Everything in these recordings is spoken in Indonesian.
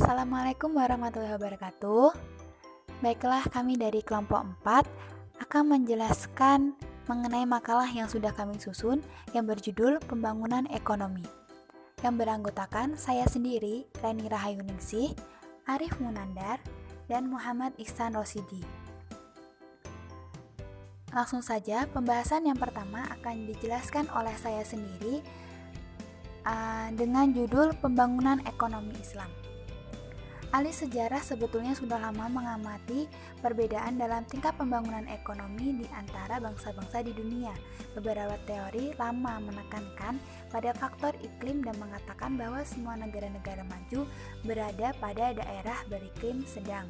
Assalamualaikum warahmatullahi wabarakatuh. Baiklah, kami dari kelompok 4 akan menjelaskan mengenai makalah yang sudah kami susun yang berjudul Pembangunan Ekonomi, yang beranggotakan saya sendiri, Reni Rahayuningsih, Arif Munandar, dan Muhammad Ihsan Rosidi. Langsung saja, pembahasan yang pertama akan dijelaskan oleh saya sendiri dengan judul Pembangunan Ekonomi Islam. Ahli sejarah sebetulnya sudah lama mengamati perbedaan dalam tingkat pembangunan ekonomi di antara bangsa-bangsa di dunia. Beberapa teori lama menekankan pada faktor iklim dan mengatakan bahwa semua negara-negara maju berada pada daerah beriklim sedang.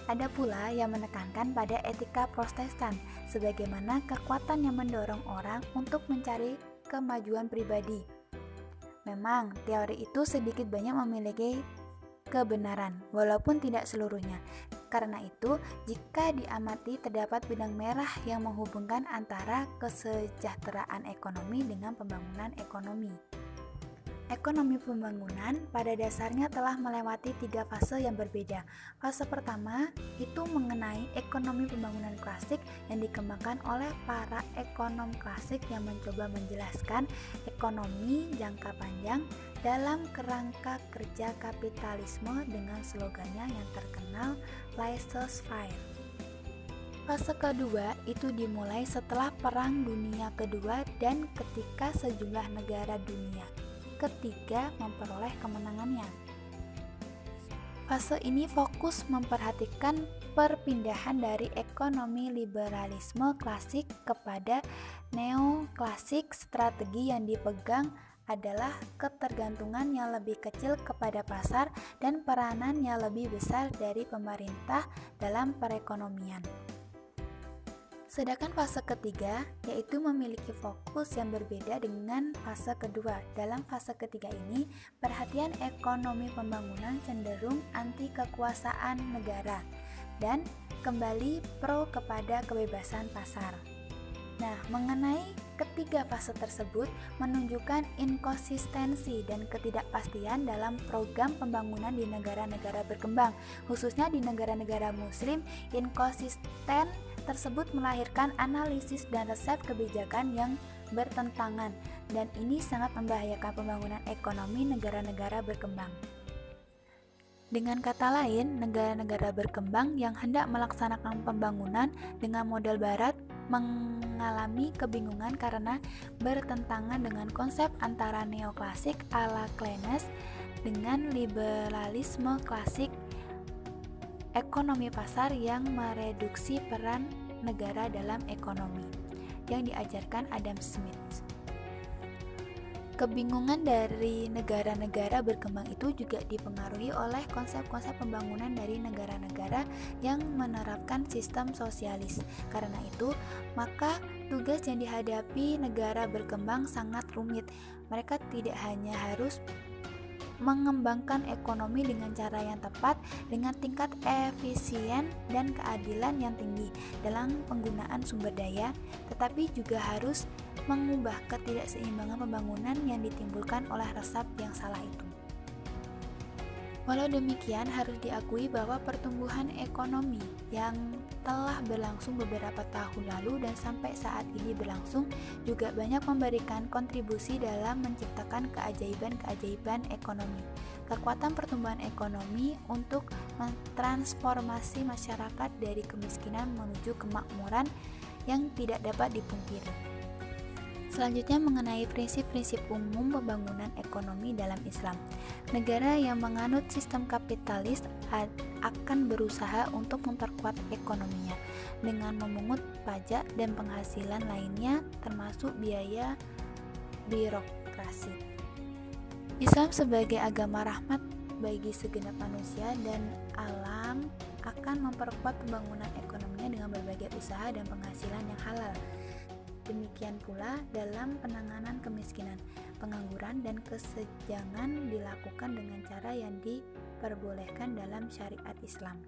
Ada pula yang menekankan pada etika Protestan, sebagaimana kekuatan yang mendorong orang untuk mencari kemajuan pribadi. Memang, teori itu sedikit banyak memiliki kebenaran, walaupun tidak seluruhnya. Karena itu, jika diamati terdapat benang merah yang menghubungkan antara kesejahteraan ekonomi dengan pembangunan ekonomi. Ekonomi pembangunan pada dasarnya telah melewati 3 fase yang berbeda. Fase pertama itu mengenai ekonomi pembangunan klasik yang dikembangkan oleh para ekonom klasik yang mencoba menjelaskan ekonomi jangka panjang dalam kerangka kerja kapitalisme dengan slogannya yang terkenal laissez-faire. Fase kedua itu dimulai setelah Perang Dunia Kedua dan ketika sejumlah negara dunia ketiga memperoleh kemenangannya. Fase ini fokus memperhatikan perpindahan dari ekonomi liberalisme klasik kepada neoklasik. Strategi yang dipegang adalah ketergantungan yang lebih kecil kepada pasar dan peranan yang lebih besar dari pemerintah dalam perekonomian. Sedangkan fase ketiga yaitu memiliki fokus yang berbeda dengan fase kedua. Dalam fase ketiga ini, perhatian ekonomi pembangunan cenderung anti kekuasaan negara dan kembali pro kepada kebebasan pasar. Nah, mengenai ketiga fase tersebut menunjukkan inkonsistensi dan ketidakpastian dalam program pembangunan di negara-negara berkembang, khususnya di negara-negara muslim. Inkonsisten tersebut melahirkan analisis dan resep kebijakan yang bertentangan, dan ini sangat membahayakan pembangunan ekonomi negara-negara berkembang. Dengan kata lain, negara-negara berkembang yang hendak melaksanakan pembangunan dengan model barat mengalami kebingungan karena bertentangan dengan konsep antara neoklasik ala Keynes dengan liberalisme klasik ekonomi pasar yang mereduksi peran negara dalam ekonomi yang diajarkan Adam Smith. Kebingungan dari negara-negara berkembang itu juga dipengaruhi oleh konsep-konsep pembangunan dari negara-negara yang menerapkan sistem sosialis. Karena itu, maka tugas yang dihadapi negara berkembang sangat rumit. Mereka tidak hanya harus mengembangkan ekonomi dengan cara yang tepat dengan tingkat efisien dan keadilan yang tinggi dalam penggunaan sumber daya, tetapi juga harus mengubah ketidakseimbangan pembangunan yang ditimbulkan oleh resep yang salah itu. Walau demikian, harus diakui bahwa pertumbuhan ekonomi yang telah berlangsung beberapa tahun lalu dan sampai saat ini berlangsung juga banyak memberikan kontribusi dalam menciptakan keajaiban-keajaiban ekonomi. Kekuatan pertumbuhan ekonomi untuk mentransformasi masyarakat dari kemiskinan menuju kemakmuran yang tidak dapat dipungkiri. Selanjutnya mengenai prinsip-prinsip umum pembangunan ekonomi dalam Islam. Negara yang menganut sistem kapitalis akan berusaha untuk memperkuat ekonominya dengan memungut pajak dan penghasilan lainnya termasuk biaya birokrasi. Islam sebagai agama rahmat bagi segenap manusia dan alam akan memperkuat pembangunan ekonominya dengan berbagai usaha dan penghasilan yang halal. Demikian pula dalam penanganan kemiskinan, pengangguran, dan kesenjangan dilakukan dengan cara yang diperbolehkan dalam syariat Islam.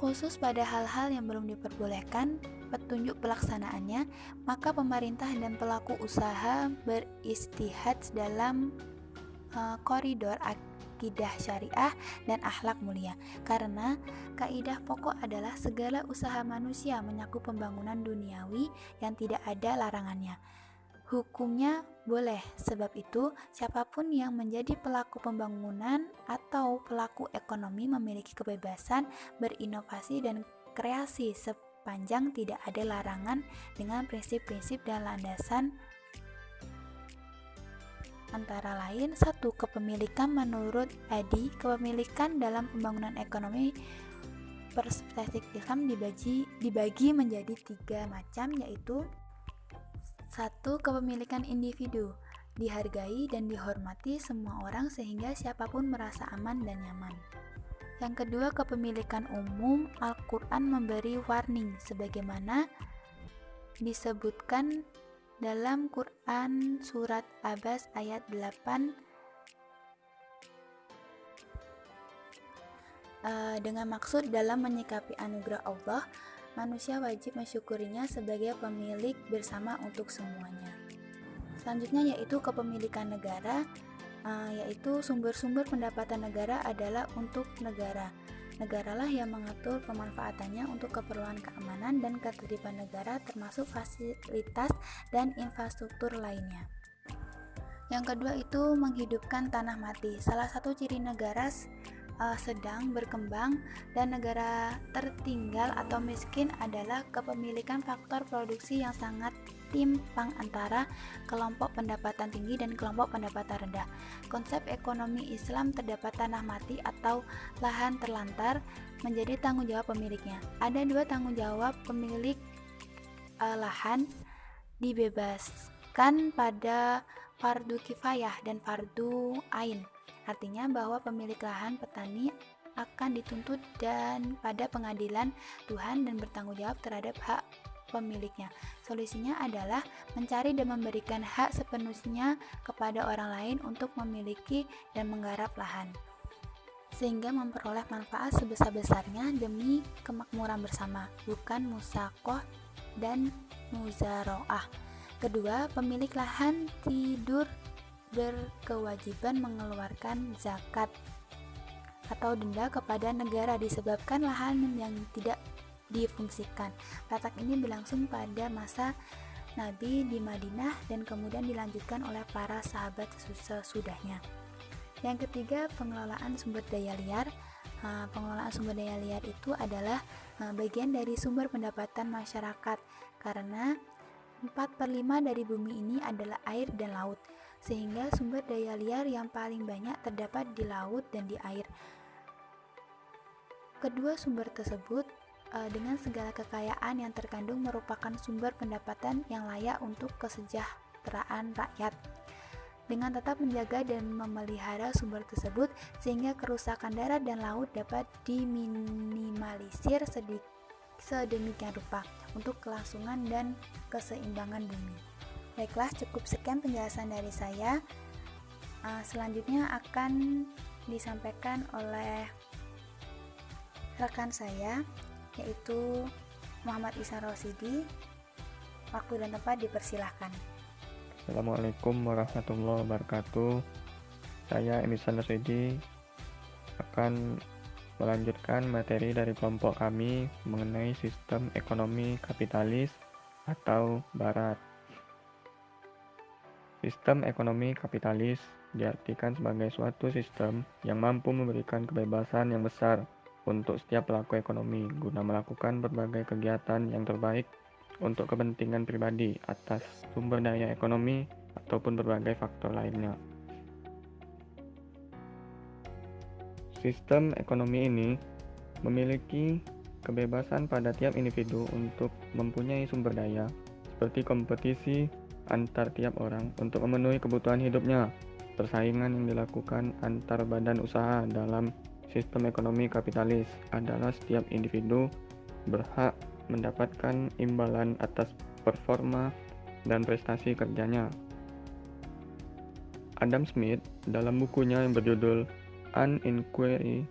Khusus pada hal-hal yang belum diperbolehkan petunjuk pelaksanaannya, maka pemerintah dan pelaku usaha beristihad dalam koridor akidah syariah, dan akhlak mulia. Karena kaidah pokok adalah segala usaha manusia menyakup pembangunan duniawi yang tidak ada larangannya. Hukumnya boleh, sebab itu siapapun yang menjadi pelaku pembangunan atau pelaku ekonomi memiliki kebebasan berinovasi dan kreasi sepanjang tidak ada larangan dengan prinsip-prinsip dan landasan antara lain. 1. Kepemilikan. Menurut Adi, kepemilikan dalam pembangunan ekonomi perspektif Islam dibagi menjadi 3 macam, yaitu 1. Kepemilikan individu, dihargai dan dihormati semua orang sehingga siapapun merasa aman dan nyaman. Yang kedua, kepemilikan umum. Al-Quran memberi warning sebagaimana disebutkan dalam Quran surat Abbas ayat 8 dengan maksud dalam menyikapi anugerah Allah, manusia wajib mensyukurinya sebagai pemilik bersama untuk semuanya. Selanjutnya yaitu kepemilikan negara, yaitu sumber-sumber pendapatan negara adalah untuk negara. Negaralah yang mengatur pemanfaatannya untuk keperluan keamanan dan ketertiban negara, termasuk fasilitas dan infrastruktur lainnya. Yang kedua itu menghidupkan tanah mati. Salah satu ciri negara sedang berkembang dan negara tertinggal atau miskin adalah kepemilikan faktor produksi yang sangat timpang antara kelompok pendapatan tinggi dan kelompok pendapatan rendah. Konsep ekonomi Islam terdapat tanah mati atau lahan terlantar menjadi tanggung jawab pemiliknya. Ada 2 tanggung jawab pemilik lahan, dibebaskan pada fardu kifayah dan fardu ain. Artinya bahwa pemilik lahan petani akan dituntut dan pada pengadilan Tuhan dan bertanggung jawab terhadap hak pemiliknya. Solusinya adalah mencari dan memberikan hak sepenuhnya kepada orang lain untuk memiliki dan menggarap lahan, sehingga memperoleh manfaat sebesar-besarnya demi kemakmuran bersama, bukan musakoh dan muzaroah. Kedua, pemilik lahan tidur berkewajiban mengeluarkan zakat atau denda kepada negara disebabkan lahan yang tidak difungsikan. Praktek ini berlangsung pada masa Nabi di Madinah dan kemudian dilanjutkan oleh para sahabat sesudahnya. Yang ketiga, pengelolaan sumber daya liar. Pengelolaan sumber daya liar itu adalah bagian dari sumber pendapatan masyarakat, karena 4/5 dari bumi ini adalah air dan laut, sehingga sumber daya liar yang paling banyak terdapat di laut dan di air. Kedua sumber tersebut dengan segala kekayaan yang terkandung merupakan sumber pendapatan yang layak untuk kesejahteraan rakyat. Dengan tetap menjaga dan memelihara sumber tersebut sehingga kerusakan darat dan laut dapat diminimalisir sedemikian rupa untuk kelangsungan dan keseimbangan bumi. Baiklah, cukup sekian penjelasan dari saya. Selanjutnya akan disampaikan oleh rekan saya, yaitu Muhammad Ihsan Rosidi. Waktu dan tempat dipersilahkan. Assalamualaikum warahmatullahi wabarakatuh. Saya Ihsan Rosidi akan melanjutkan materi dari kelompok kami mengenai sistem ekonomi kapitalis atau Barat. Sistem ekonomi kapitalis diartikan sebagai suatu sistem yang mampu memberikan kebebasan yang besar untuk setiap pelaku ekonomi guna melakukan berbagai kegiatan yang terbaik untuk kepentingan pribadi atas sumber daya ekonomi ataupun berbagai faktor lainnya. Sistem ekonomi ini memiliki kebebasan pada tiap individu untuk mempunyai sumber daya seperti kompetisi antar tiap orang untuk memenuhi kebutuhan hidupnya. Persaingan yang dilakukan antar badan usaha dalam sistem ekonomi kapitalis adalah setiap individu berhak mendapatkan imbalan atas performa dan prestasi kerjanya. Adam Smith dalam bukunya yang berjudul An Inquiry,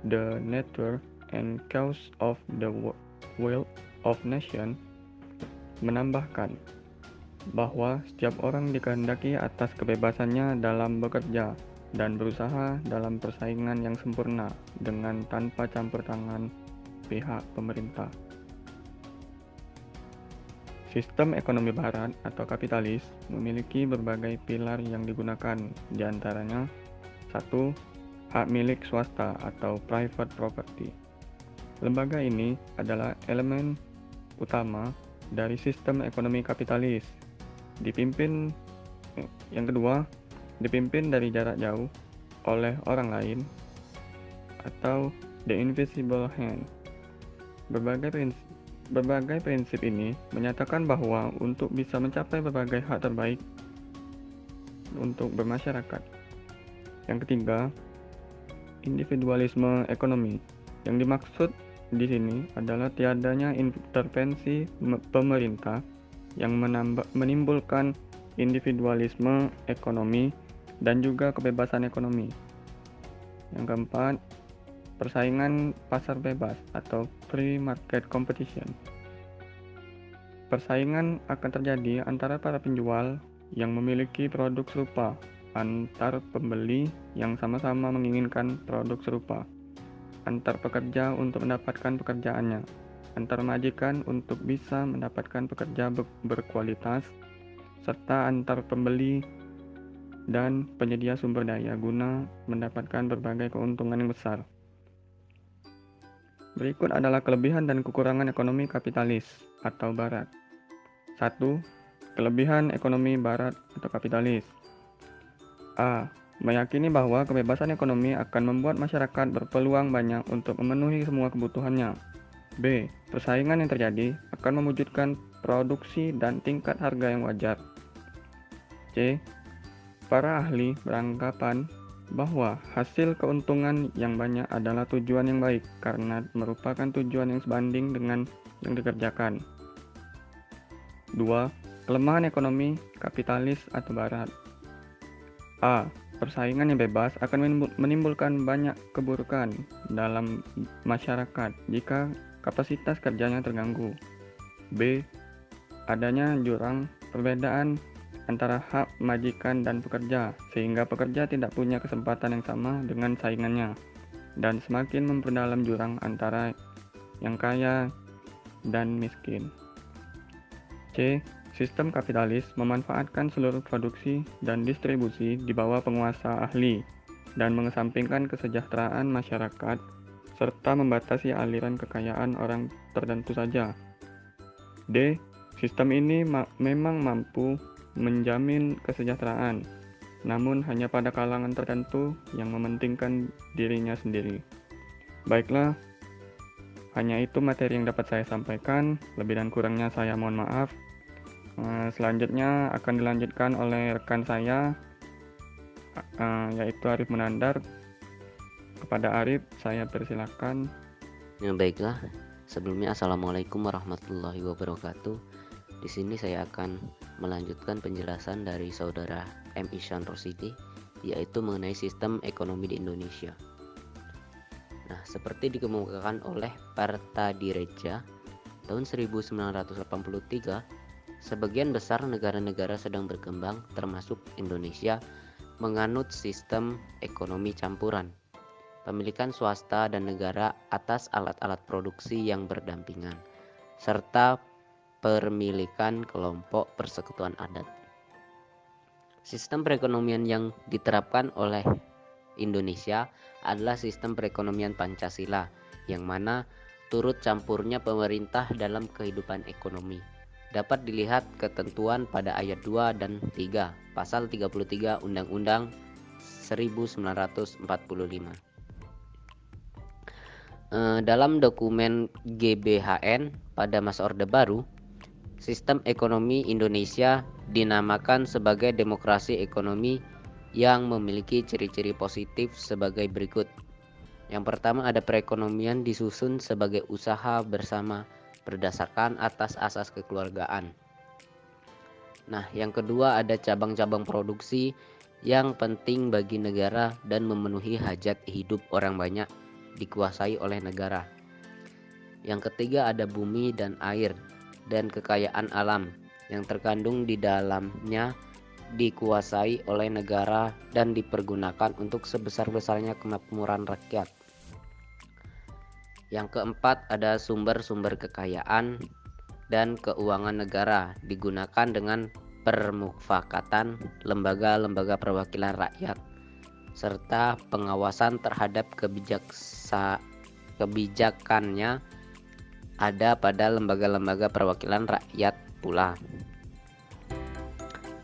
The Nature and Cause of the Wealth of Nation menambahkan bahwa setiap orang dikehendaki atas kebebasannya dalam bekerja dan berusaha dalam persaingan yang sempurna dengan tanpa campur tangan pihak pemerintah. Sistem ekonomi barat atau kapitalis memiliki berbagai pilar yang digunakan, diantaranya 1. Hak milik swasta atau private property. Lembaga ini adalah elemen utama dari sistem ekonomi kapitalis. Yang kedua, dipimpin dari jarak jauh oleh orang lain atau the invisible hand. Berbagai prinsip ini menyatakan bahwa untuk bisa mencapai berbagai hak terbaik untuk bermasyarakat. Yang ketiga, individualisme ekonomi. Yang dimaksud di sini adalah tiadanya intervensi pemerintah yang menimbulkan individualisme ekonomi dan juga kebebasan ekonomi. Yang keempat, persaingan pasar bebas atau free market competition. Persaingan akan terjadi antara para penjual yang memiliki produk serupa, antar pembeli yang sama-sama menginginkan produk serupa, antar pekerja untuk mendapatkan pekerjaannya, antar majikan untuk bisa mendapatkan pekerja berkualitas, serta antar pembeli dan penyedia sumber daya guna mendapatkan berbagai keuntungan yang besar. Berikut adalah kelebihan dan kekurangan ekonomi kapitalis atau barat. 1. Kelebihan ekonomi barat atau kapitalis. A. Meyakini bahwa kebebasan ekonomi akan membuat masyarakat berpeluang banyak untuk memenuhi semua kebutuhannya. B. Persaingan yang terjadi akan mewujudkan produksi dan tingkat harga yang wajar. C. Para ahli beranggapan bahwa hasil keuntungan yang banyak adalah tujuan yang baik karena merupakan tujuan yang sebanding dengan yang dikerjakan. 2. Kelemahan ekonomi kapitalis atau barat. A. Persaingan yang bebas akan menimbulkan banyak keburukan dalam masyarakat jika kapasitas kerjanya terganggu. B. Adanya jurang perbedaan antara hak majikan dan pekerja, sehingga pekerja tidak punya kesempatan yang sama dengan saingannya, dan semakin memperdalam jurang antara yang kaya dan miskin. C. Sistem kapitalis memanfaatkan seluruh produksi dan distribusi di bawah penguasa ahli, dan mengesampingkan kesejahteraan masyarakat, serta membatasi aliran kekayaan orang tertentu saja. D. Sistem ini memang mampu menjamin kesejahteraan, namun hanya pada kalangan tertentu yang mementingkan dirinya sendiri. Baiklah, hanya itu materi yang dapat saya sampaikan. Lebih dan kurangnya saya mohon maaf. Selanjutnya akan dilanjutkan oleh rekan saya, yaitu Arif Munandar. Kepada Arif, saya persilakan. Ya, baiklah. Sebelumnya, Assalamualaikum warahmatullahi wabarakatuh. Di sini saya akan melanjutkan penjelasan dari saudara M. Ihsan Rosidi, yaitu mengenai sistem ekonomi di Indonesia. Nah, seperti dikemukakan oleh Parthadireja tahun 1983, sebagian besar negara-negara sedang berkembang, termasuk Indonesia, menganut sistem ekonomi campuran, pemilikan swasta dan negara atas alat-alat produksi yang berdampingan, serta pemilikan kelompok persekutuan adat. Sistem perekonomian yang diterapkan oleh Indonesia adalah sistem perekonomian Pancasila, yang mana turut campurnya pemerintah dalam kehidupan ekonomi. Dapat dilihat ketentuan pada ayat 2 dan 3, pasal 33 Undang-Undang 1945. Dalam dokumen GBHN pada masa Orde Baru, sistem ekonomi Indonesia dinamakan sebagai demokrasi ekonomi yang memiliki ciri-ciri positif sebagai berikut. Yang pertama, ada perekonomian disusun sebagai usaha bersama berdasarkan atas asas kekeluargaan. Nah, yang kedua, ada cabang-cabang produksi yang penting bagi negara dan memenuhi hajat hidup orang banyak dikuasai oleh negara. Yang ketiga, ada bumi dan air dan kekayaan alam yang terkandung di dalamnya dikuasai oleh negara dan dipergunakan untuk sebesar-besarnya kemakmuran rakyat. Yang keempat, ada sumber-sumber kekayaan dan keuangan negara digunakan dengan permufakatan lembaga-lembaga perwakilan rakyat serta pengawasan terhadap kebijakannya ada pada lembaga-lembaga perwakilan rakyat pula.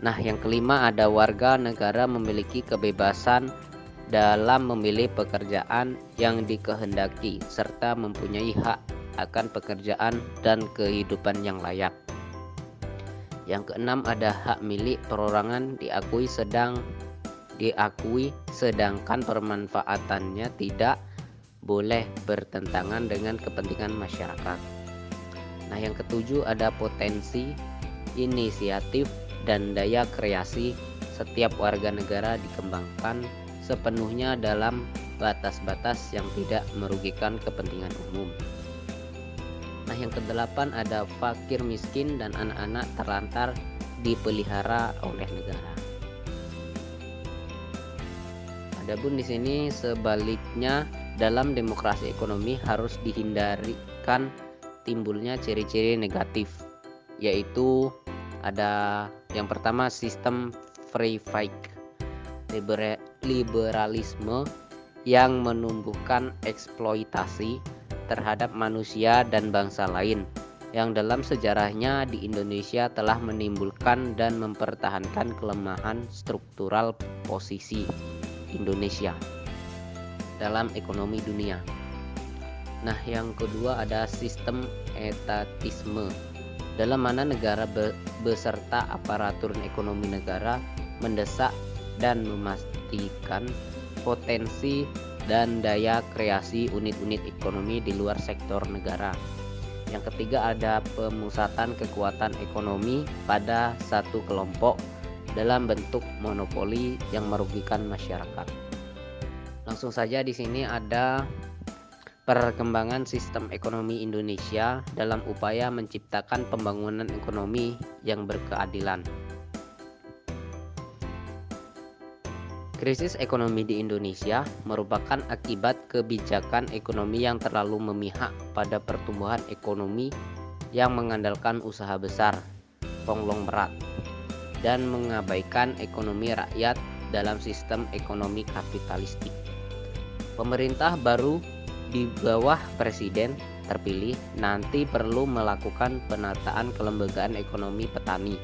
Nah, yang kelima, ada warga negara memiliki kebebasan dalam memilih pekerjaan yang dikehendaki serta mempunyai hak akan pekerjaan dan kehidupan yang layak. Yang keenam, ada hak milik perorangan diakui sedangkan pemanfaatannya tidak boleh bertentangan dengan kepentingan masyarakat. Nah, yang ketujuh, ada potensi, inisiatif, dan daya kreasi setiap warga negara dikembangkan sepenuhnya dalam batas-batas yang tidak merugikan kepentingan umum. Nah, yang kedelapan, ada fakir miskin dan anak-anak terlantar dipelihara oleh negara. Adapun di sini sebaliknya, dalam demokrasi ekonomi harus dihindarikan timbulnya ciri-ciri negatif, yaitu ada yang pertama, sistem free fight, liberalisme yang menumbuhkan eksploitasi terhadap manusia dan bangsa lain, yang dalam sejarahnya di Indonesia telah menimbulkan dan mempertahankan kelemahan struktural posisi Indonesia dalam ekonomi dunia. Nah, yang kedua, ada sistem etatisme, dalam mana negara beserta aparatur ekonomi negara mendesak dan memastikan potensi dan daya kreasi unit-unit ekonomi di luar sektor negara. Yang ketiga, ada pemusatan kekuatan ekonomi pada satu kelompok dalam bentuk monopoli yang merugikan masyarakat. Langsung saja di sini ada perkembangan sistem ekonomi Indonesia dalam upaya menciptakan pembangunan ekonomi yang berkeadilan. Krisis ekonomi di Indonesia merupakan akibat kebijakan ekonomi yang terlalu memihak pada pertumbuhan ekonomi yang mengandalkan usaha besar, konglomerat, dan mengabaikan ekonomi rakyat dalam sistem ekonomi kapitalistik. Pemerintah baru di bawah presiden terpilih nanti perlu melakukan penataan kelembagaan ekonomi petani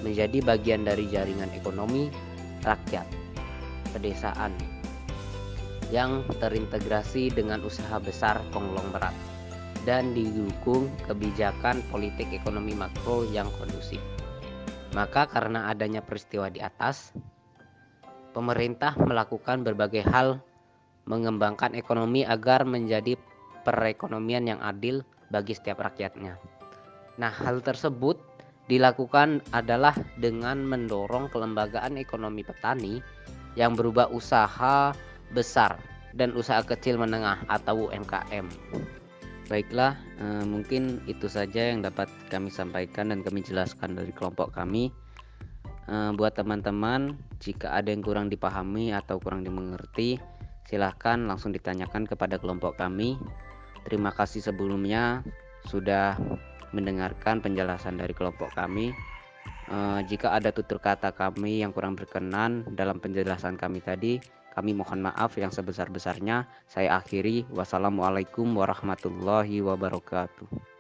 menjadi bagian dari jaringan ekonomi rakyat pedesaan yang terintegrasi dengan usaha besar konglomerat dan didukung kebijakan politik ekonomi makro yang kondusif. Maka karena adanya peristiwa di atas, pemerintah melakukan berbagai hal mengembangkan ekonomi agar menjadi perekonomian yang adil bagi setiap rakyatnya. Nah, hal tersebut dilakukan adalah dengan mendorong kelembagaan ekonomi petani yang berupa usaha besar dan usaha kecil menengah atau UMKM. Baiklah, mungkin itu saja yang dapat kami sampaikan dan kami jelaskan dari kelompok kami. Buat teman-teman, jika ada yang kurang dipahami atau kurang dimengerti, silahkan langsung ditanyakan kepada kelompok kami. Terima kasih sebelumnya sudah mendengarkan penjelasan dari kelompok kami. Jika ada tutur kata kami yang kurang berkenan dalam penjelasan kami tadi, kami mohon maaf yang sebesar-besarnya. Saya akhiri. Wassalamualaikum warahmatullahi wabarakatuh.